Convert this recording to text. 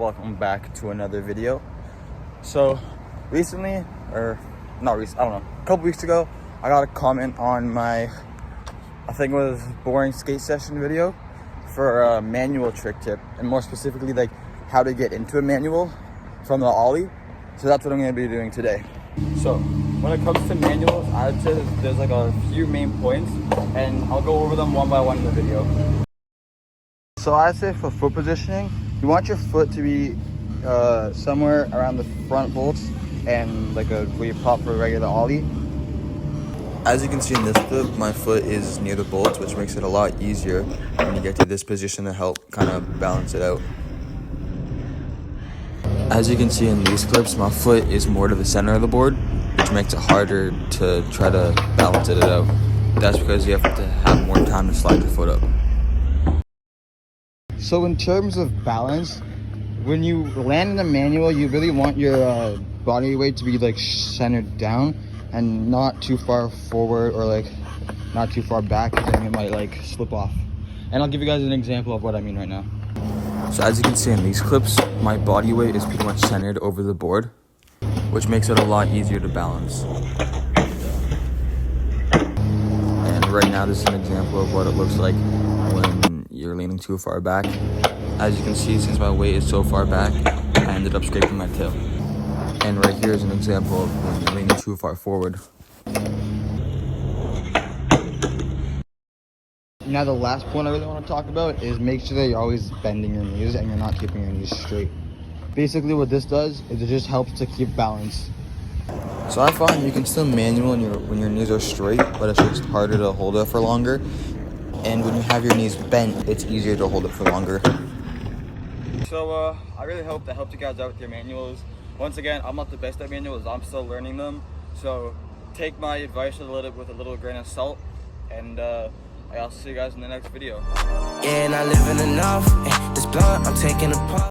Welcome back to another video. So recently, or not recently, I don't know, a couple weeks ago, I got a comment on my, I think it was boring skate session video for a manual trick tip, and more specifically like how to get into a manual from the ollie. So that's what I'm going to be doing today. So when it comes to manuals, I'd say there's like a few main points, and I'll go over them one by one in the video. So I'd say for foot positioning, you want your foot to be somewhere around the front bolts and like where you pop for a regular ollie. As you can see in this clip, my foot is near the bolts, which makes it a lot easier when you get to this position to help kind of balance it out. As you can see in these clips, my foot is more to the center of the board, which makes it harder to try to balance it out. That's because you have to have more time to slide your foot up. So in terms of balance, when you land in the manual, you really want your body weight to be like centered down and not too far forward or like not too far back, because then you might like slip off. And I'll give you guys an example of what I mean right now. So as you can see in these clips, my body weight is pretty much centered over the board, which makes it a lot easier to balance. And right now this is an example of what it looks like when you're leaning too far back. As you can see, since my weight is so far back, I ended up scraping my tail. And right here is an example of when you're leaning too far forward. Now the last point I really want to talk about is make sure that you're always bending your knees and you're not keeping your knees straight. Basically what this does is it just helps to keep balance. So I find you can still manual when your knees are straight, but it's just harder to hold it for longer. And when you have your knees bent, it's easier to hold it for longer. So I really hope that helped you guys out with your manuals. Once again, I'm not the best at manuals, I'm still learning them. So take my advice with a little grain of salt, and I'll see you guys in the next video. Yeah, not living enough. This blunt I'm taking apart.